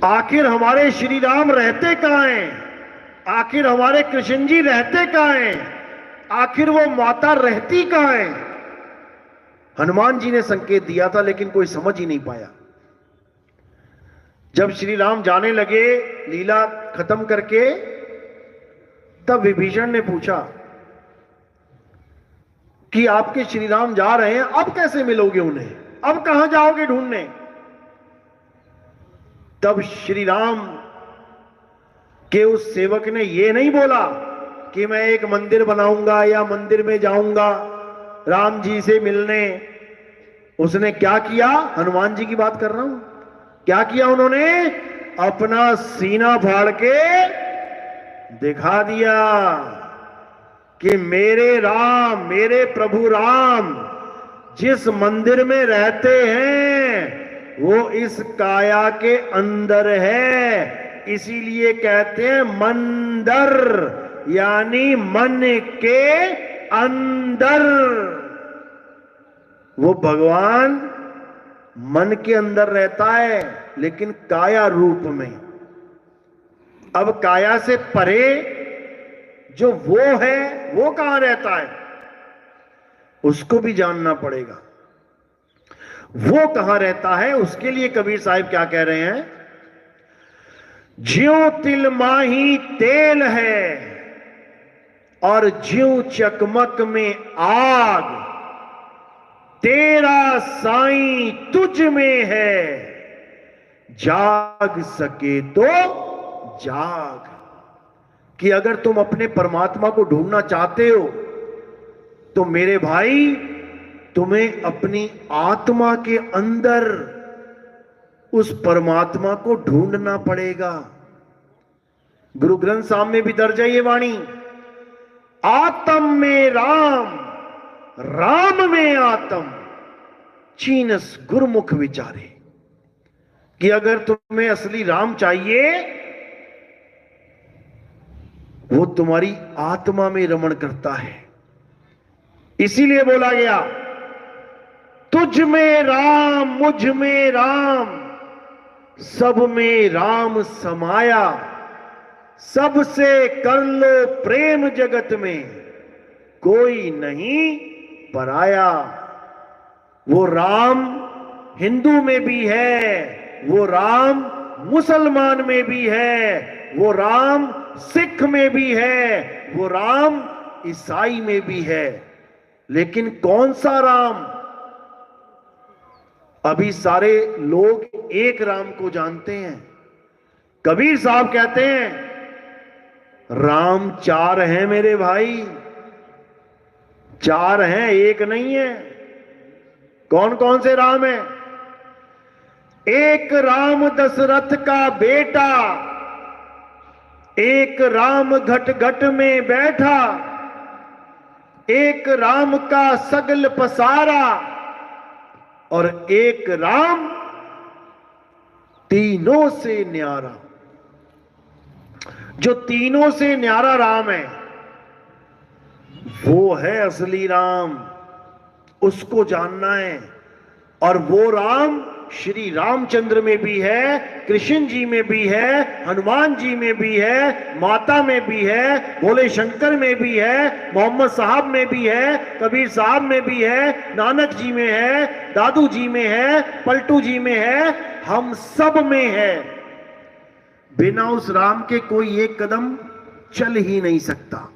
आखिर हमारे श्री राम रहते कहां हैं? आखिर हमारे कृष्ण जी रहते कहां हैं? आखिर वो माता रहती कहां है? हनुमान जी ने संकेत दिया था, लेकिन कोई समझ ही नहीं पाया। जब श्री राम जाने लगे लीला खत्म करके, तब विभीषण ने पूछा कि आपके श्री राम जा रहे हैं, अब कैसे मिलोगे उन्हें? अब कहां जाओगे ढूंढने? तब श्री राम के उस सेवक ने यह नहीं बोला कि मैं एक मंदिर बनाऊंगा या मंदिर में जाऊंगा राम जी से मिलने। उसने क्या किया? हनुमान जी की बात कर रहा हूं। क्या किया उन्होंने? अपना सीना फाड़ के दिखा दिया कि मेरे राम, मेरे प्रभु राम जिस मंदिर में रहते हैं वो इस काया के अंदर है। इसीलिए कहते हैं मंदर, यानी मन के अंदर। वो भगवान मन के अंदर रहता है, लेकिन काया रूप में। अब काया से परे जो वो है, वो कहां रहता है, उसको भी जानना पड़ेगा। वो कहां रहता है, उसके लिए कबीर साहिब क्या कह रहे हैं? ज्यों तिल माही तेल है और ज्यों चकमक में आग, तेरा साईं तुझ में है, जाग सके तो जाग। कि अगर तुम अपने परमात्मा को ढूंढना चाहते हो तो मेरे भाई, तुम्हें अपनी आत्मा के अंदर उस परमात्मा को ढूंढना पड़ेगा। गुरु ग्रंथ साहब में भी दर्ज है ये वाणी, आत्म में राम, राम में आत्म, चीनस गुरुमुख विचारे। कि अगर तुम्हें असली राम चाहिए, वो तुम्हारी आत्मा में रमण करता है। इसीलिए बोला गया, तुझ में राम, मुझ में राम, सब में राम समाया, सबसे कर लो प्रेम जगत में, कोई नहीं पराया। वो राम हिंदू में भी है, वो राम मुसलमान में भी है, वो राम सिख में भी है, वो राम ईसाई में भी है। लेकिन कौन सा राम? अभी सारे लोग एक राम को जानते हैं। कबीर साहब कहते हैं, राम चार हैं मेरे भाई, चार हैं, एक नहीं है। कौन कौन से राम हैं? एक राम दशरथ का बेटा, एक राम घट घट में बैठा, एक राम का सगल पसारा, और एक राम तीनों से न्यारा। जो तीनों से न्यारा राम है, वो है असली राम। उसको जानना है। और वो राम श्री रामचंद्र में भी है, कृष्ण जी में भी है, हनुमान जी में भी है, माता में भी है, भोले शंकर में भी है, मोहम्मद साहब में भी है, कबीर साहब में भी है, नानक जी में है, दादू जी में है, पलटू जी में है, हम सब में है। बिना उस राम के कोई एक कदम चल ही नहीं सकता।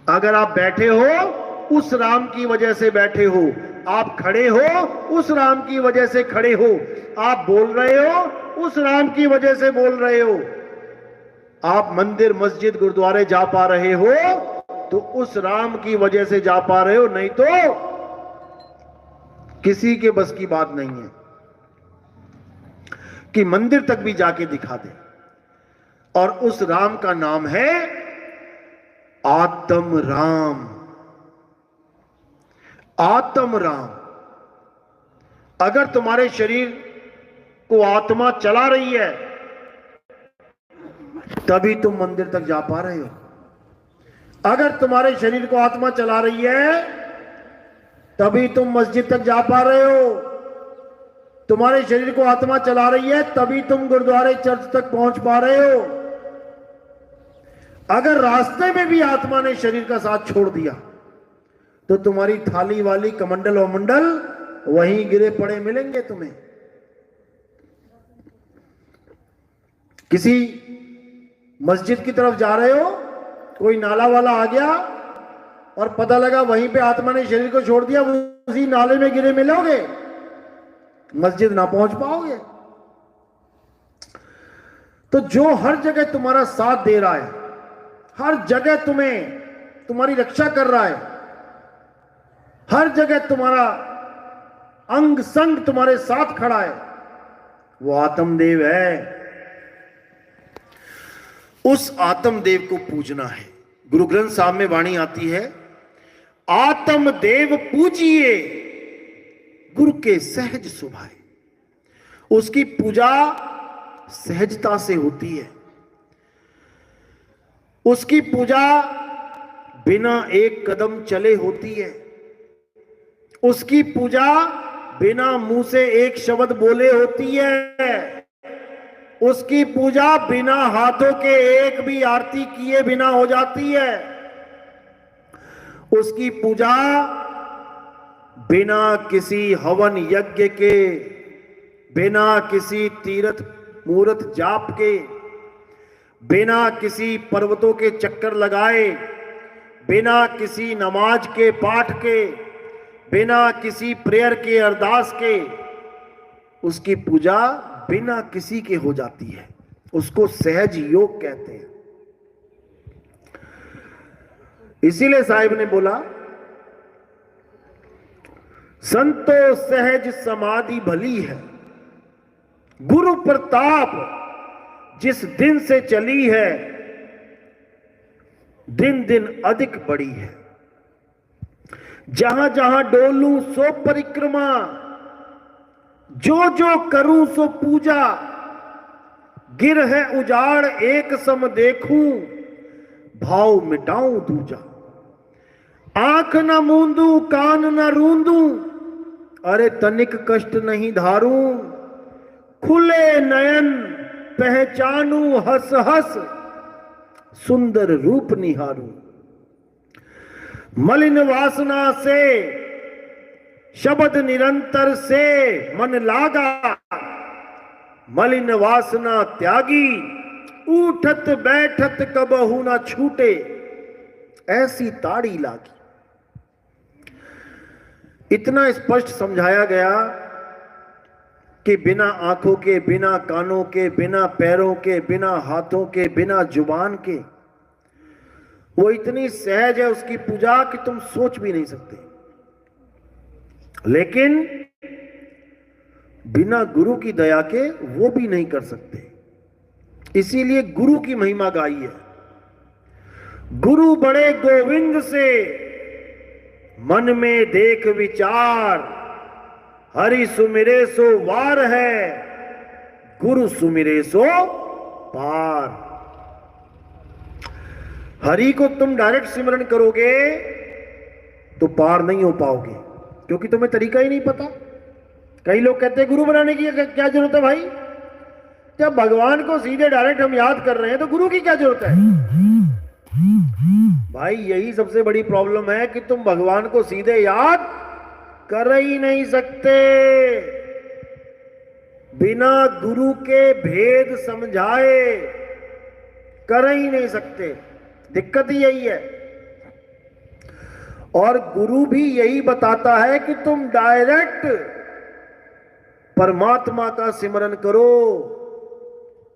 अगर आप बैठे हो, उस राम की वजह से बैठे हो। आप खड़े हो, उस राम की वजह से खड़े हो। आप बोल रहे हो, उस राम की वजह से बोल रहे हो। आप मंदिर, मस्जिद, गुरुद्वारे जा पा रहे हो तो उस राम की वजह से जा पा रहे हो, नहीं तो किसी के बस की बात नहीं है कि मंदिर तक भी जाके दिखा दे। और उस राम का नाम है आत्म राम। आत्म राम। अगर तुम्हारे शरीर को आत्मा चला रही है, तभी तुम मंदिर तक जा पा रहे हो। अगर तुम्हारे शरीर को आत्मा चला रही है, तभी तुम मस्जिद तक जा पा रहे हो। तुम्हारे शरीर को आत्मा चला रही है, तभी तुम गुरुद्वारे चर्च तक पहुंच पा रहे हो। अगर रास्ते में भी आत्मा ने शरीर का साथ छोड़ दिया तो तुम्हारी थाली वाली कमंडल और मंडल वहीं गिरे पड़े मिलेंगे तुम्हें। किसी मस्जिद की तरफ जा रहे हो, कोई नाला वाला आ गया और पता लगा वहीं पे आत्मा ने शरीर को छोड़ दिया, उसी नाले में गिरे मिलोगे, मस्जिद ना पहुंच पाओगे। तो जो हर जगह तुम्हारा साथ दे रहा है, हर जगह तुम्हारी रक्षा कर रहा है, हर जगह तुम्हारा अंग संग तुम्हारे साथ खड़ा है, वो आत्मदेव है। उस आत्मदेव को पूजना है। गुरु ग्रंथ साहब में वाणी आती है, आत्मदेव पूजिए गुरु के सहज सुभाए। उसकी पूजा सहजता से होती है। उसकी पूजा बिना एक कदम चले होती है। उसकी पूजा बिना मुंह से एक शब्द बोले होती है। उसकी पूजा बिना हाथों के एक भी आरती किए बिना हो जाती है। उसकी पूजा बिना किसी हवन यज्ञ के, बिना किसी तीर्थ मूर्त जाप के, बिना किसी पर्वतों के चक्कर लगाए, बिना किसी नमाज के पाठ के, बिना किसी प्रेयर के अरदास के, उसकी पूजा बिना किसी के हो जाती है। उसको सहज योग कहते हैं। इसीलिए साहिब ने बोला, संतो सहज समाधि भली है, गुरु प्रताप जिस दिन से चली है, दिन दिन अधिक बढ़ी है। जहां जहां डोलूं सो परिक्रमा, जो जो करूं सो पूजा, गिर है उजाड़ एक सम देखूं, भाव मिटाऊं दूजा। आंख न मूंदू कान न रूंदू, अरे तनिक कष्ट नहीं धारूं, खुले नयन पहचानू हंस हंस, सुंदर रूप निहारूं। मलिन वासना से शब्द निरंतर से मन लागा, मलिन वासना त्यागी, उठत बैठत कबहू ना छूटे, ऐसी ताड़ी लागी। इतना स्पष्ट समझाया गया कि बिना आंखों के, बिना कानों के, बिना पैरों के, बिना हाथों के, बिना जुबान के, वो इतनी सहज है उसकी पूजा कि तुम सोच भी नहीं सकते। लेकिन बिना गुरु की दया के वो भी नहीं कर सकते। इसीलिए गुरु की महिमा गाई है। गुरु बड़े गोविंद से मन में देख विचार, हरि सुमिरे सो वार है, गुरु सुमिरे सो पार। हरि को तुम डायरेक्ट सिमरन करोगे तो पार नहीं हो पाओगे, क्योंकि तुम्हें तरीका ही नहीं पता। कई लोग कहते हैं गुरु बनाने की क्या जरूरत है भाई? जब भगवान को सीधे डायरेक्ट हम याद कर रहे हैं तो गुरु की क्या जरूरत है? भाई यही सबसे बड़ी प्रॉब्लम है कि तुम भगवान को सीधे याद कर ही नहीं सकते। बिना गुरु के भेद समझाए कर ही नहीं सकते। दिक्कत ही यही है। और गुरु भी यही बताता है कि तुम डायरेक्ट परमात्मा का सिमरन करो।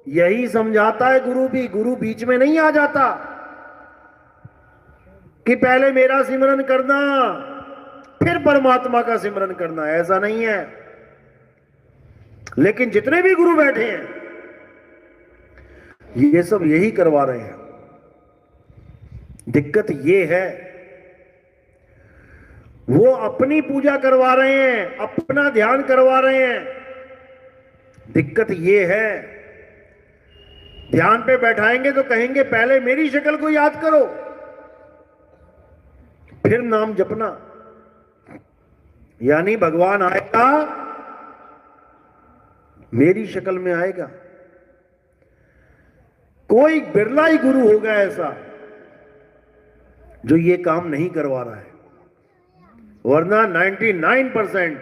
यही समझाता है गुरु भी। गुरु बीच में नहीं आ जाता कि पहले मेरा सिमरन करना फिर परमात्मा का सिमरन करना, ऐसा नहीं है। लेकिन जितने भी गुरु बैठे हैं ये सब यही करवा रहे हैं। दिक्कत ये है, वो अपनी पूजा करवा रहे हैं, अपना ध्यान करवा रहे हैं। दिक्कत ये है, ध्यान पे बैठाएंगे तो कहेंगे पहले मेरी शक्ल को याद करो, फिर नाम जपना। यानी भगवान आएगा मेरी शक्ल में आएगा। कोई बिरला ही गुरु होगा ऐसा जो ये काम नहीं करवा रहा है, वरना 99%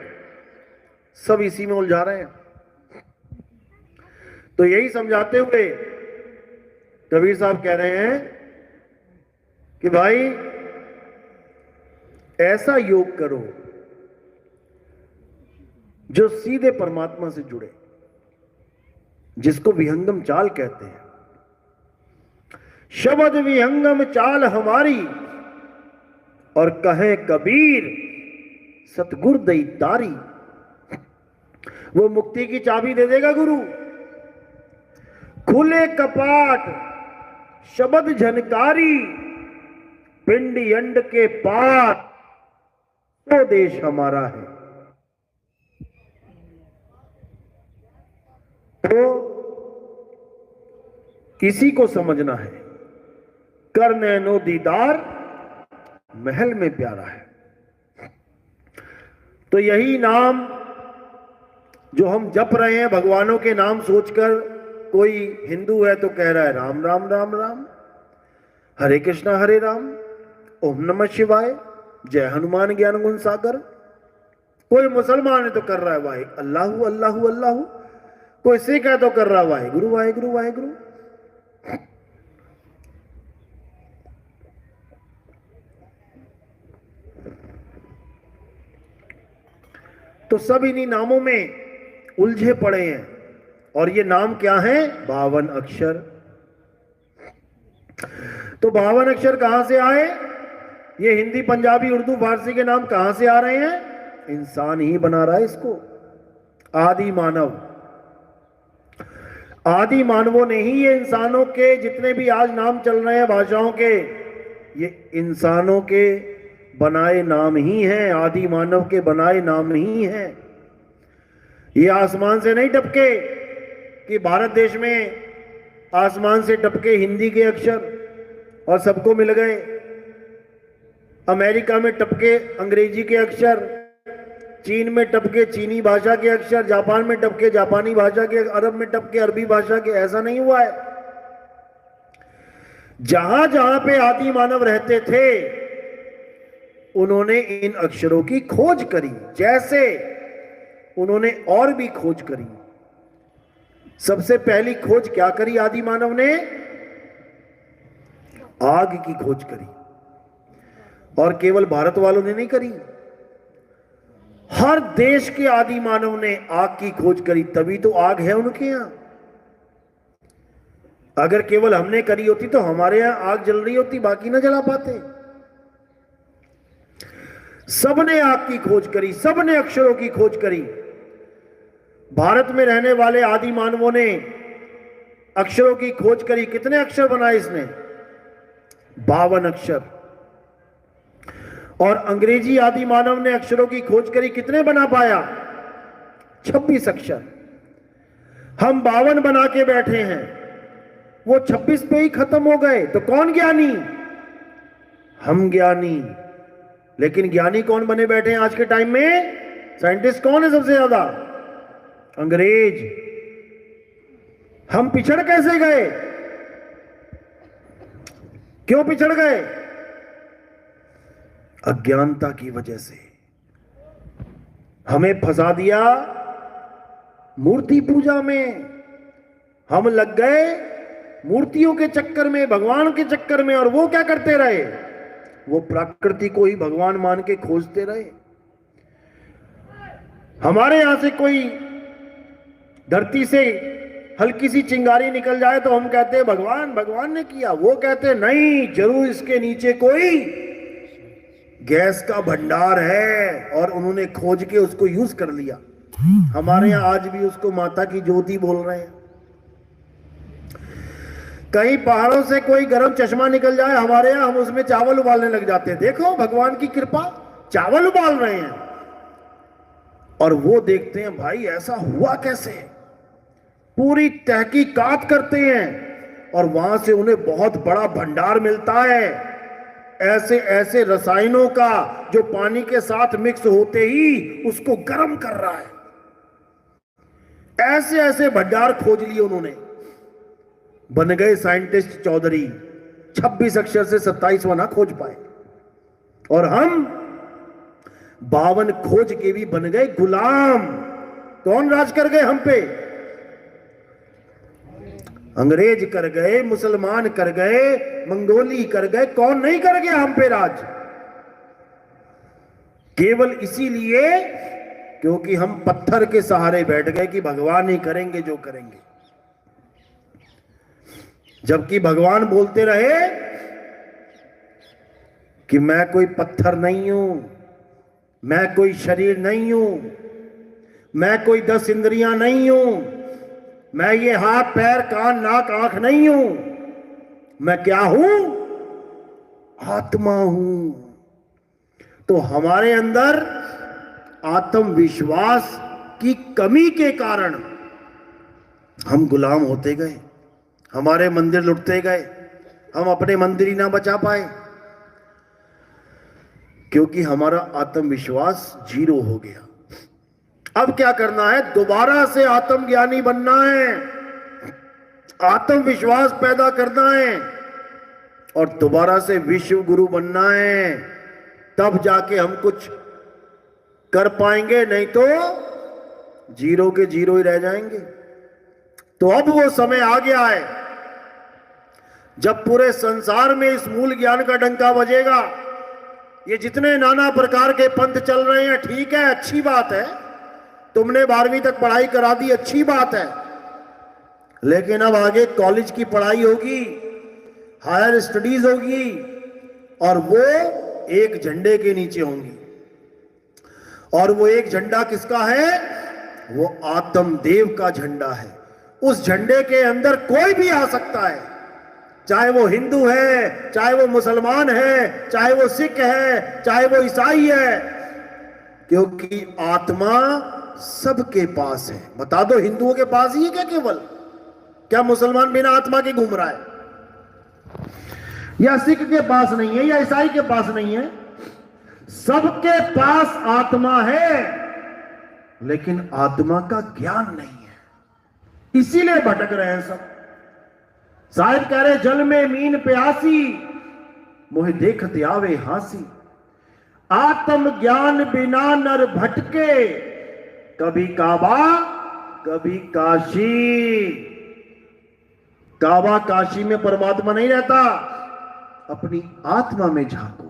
सब इसी में उलझा रहे हैं। तो यही समझाते हुए कबीर साहब कह रहे हैं कि भाई ऐसा योग करो जो सीधे परमात्मा से जुड़े, जिसको विहंगम चाल कहते हैं। शब्द विहंगम चाल हमारी, और कहे कबीर सतगुर दई तारी। वो मुक्ति की चाबी दे देगा गुरु। खुले कपाट शब्द झनकारी, पिंडी अंड के पार वो देश हमारा है। तो किसी को समझना है, कर नैनो दीदार महल में प्यारा है। तो यही नाम जो हम जप रहे हैं भगवानों के नाम सोचकर, कोई हिंदू है तो कह रहा है राम राम राम राम, हरे कृष्णा हरे राम, ओम नमः शिवाय, जय हनुमान ज्ञान गुण सागर। कोई मुसलमान है तो कर रहा है वाहे अल्लाहु अल्लाहु अल्लाहु, कोई सिख है तो कर रहा है वाहेगुरु वाहेगुरु वाहेगुरु। तो सब इन्हीं नामों में उलझे पड़े हैं। और ये नाम क्या है? 52 अक्षर। तो 52 अक्षर कहां से आए? ये हिंदी पंजाबी उर्दू फारसी के नाम कहां से आ रहे हैं? इंसान ही बना रहा है इसको। आदि मानव, आदि मानवों ने ही ये इंसानों के जितने भी आज नाम चल रहे हैं भाषाओं के, ये इंसानों के बनाए नाम ही हैं, आदि मानव के बनाए नाम ही हैं। ये आसमान से नहीं टपके कि भारत देश में आसमान से टपके हिंदी के अक्षर और सबको मिल गए, अमेरिका में टपके अंग्रेजी के अक्षर, चीन में टपके चीनी भाषा के अक्षर, जापान में टपके जापानी भाषा के, अरब में टपके अरबी भाषा के। ऐसा नहीं हुआ है। जहां जहां पे आदि मानव रहते थे उन्होंने इन अक्षरों की खोज करी, जैसे उन्होंने और भी खोज करी। सबसे पहली खोज क्या करी आदि मानव ने? आग की खोज करी। और केवल भारत वालों ने नहीं करी, हर देश के आदि मानव ने आग की खोज करी, तभी तो आग है उनके यहां। अगर केवल हमने करी होती तो हमारे यहां आग जल रही होती, बाकी ना जला पाते। सबने आग की खोज करी, सबने अक्षरों की खोज करी। भारत में रहने वाले आदि मानवों ने अक्षरों की खोज करी। कितने अक्षर बनाए इसने? 52 अक्षर। और अंग्रेजी आदि मानव ने अक्षरों की खोज करी, कितने बना पाया? 26 अक्षर। हम 52 बना के बैठे हैं, वो 26 पे ही खत्म हो गए। तो कौन ज्ञानी? हम ज्ञानी। लेकिन ज्ञानी कौन बने बैठे हैं आज के टाइम में? साइंटिस्ट कौन है सबसे ज्यादा? अंग्रेज। हम पिछड़ कैसे गए? क्यों पिछड़ गए? अज्ञानता की वजह से हमें फंसा दिया मूर्ति पूजा में। हम लग गए मूर्तियों के चक्कर में, भगवान के चक्कर में। और वो क्या करते रहे? वो प्रकृति को ही भगवान मान के खोजते रहे। हमारे यहां से कोई धरती से हल्की सी चिंगारी निकल जाए तो हम कहते हैं भगवान भगवान ने किया। वो कहते हैं नहीं, जरूर इसके नीचे कोई गैस का भंडार है और उन्होंने खोज के उसको यूज कर लिया। हमारे यहां आज भी उसको माता की ज्योति बोल रहे हैं। कहीं पहाड़ों से कोई गर्म चश्मा निकल जाए हमारे यहां, हम उसमें चावल उबालने लग जाते हैं। देखो भगवान की कृपा, चावल उबाल रहे हैं। और वो देखते हैं भाई ऐसा हुआ कैसे, पूरी तहकीकात करते हैं और वहां से उन्हें बहुत बड़ा भंडार मिलता है ऐसे ऐसे रसायनों का जो पानी के साथ मिक्स होते ही उसको गर्म कर रहा है। ऐसे ऐसे भंडार खोज लिए उन्होंने, बन गए साइंटिस्ट चौधरी। 26 अक्षर से 27वां ना खोज पाए, और हम 52 खोज के भी बन गए गुलाम। कौन राज कर गए हम पे? अंग्रेज कर गए, मुसलमान कर गए, मंगोली कर गए, कौन नहीं कर गया हम पे राज? केवल इसीलिए क्योंकि हम पत्थर के सहारे बैठ गए कि भगवान ही करेंगे जो करेंगे, जबकि भगवान बोलते रहे कि मैं कोई पत्थर नहीं हूं, मैं कोई शरीर नहीं हूं, मैं कोई 10 इंद्रियां नहीं हूं, मैं ये हाथ पैर कान नाक आंख नहीं हूं, मैं क्या हूं? आत्मा हूं। तो हमारे अंदर आत्मविश्वास की कमी के कारण हम गुलाम होते गए, हमारे मंदिर लुटते गए, हम अपने मंदिर ही ना बचा पाए, क्योंकि हमारा आत्मविश्वास 0 हो गया। अब क्या करना है? दोबारा से आत्मज्ञानी बनना है, आत्मविश्वास पैदा करना है, और दोबारा से विश्व गुरु बनना है। तब जाके हम कुछ कर पाएंगे, नहीं तो 0 के 0 ही रह जाएंगे। तो अब वो समय आ गया है जब पूरे संसार में इस मूल ज्ञान का डंका बजेगा। ये जितने नाना प्रकार के पंथ चल रहे हैं, ठीक है, अच्छी बात है, तुमने 12वीं तक पढ़ाई करा दी, अच्छी बात है, लेकिन अब आगे कॉलेज की पढ़ाई होगी, हायर स्टडीज होगी, और वो एक झंडे के नीचे होंगी। और वो एक झंडा किसका है? वो आत्मदेव का झंडा है। उस झंडे के अंदर कोई भी आ सकता है, चाहे वो हिंदू है, चाहे वो मुसलमान है, चाहे वो सिख है, चाहे वो ईसाई है, क्योंकि आत्मा सबके पास है। बता दो, हिंदुओं के पास ही है क्या केवल? क्या मुसलमान बिना आत्मा के घूम रहा है? या सिख के पास नहीं है, या ईसाई के पास नहीं है? सबके पास आत्मा है, लेकिन आत्मा का ज्ञान नहीं है, इसीलिए भटक रहे हैं सब। शायद कह रहे, जल में मीन प्यासी, मोहे देखते आवे हासी। आत्म ज्ञान बिना नर भटके, कभी काबा कभी काशी। काबा काशी में परमात्मा नहीं रहता। अपनी आत्मा में झांको,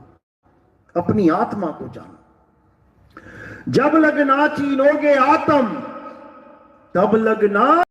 अपनी आत्मा को जानो। जब लगना चीनोगे आत्म, तब लगना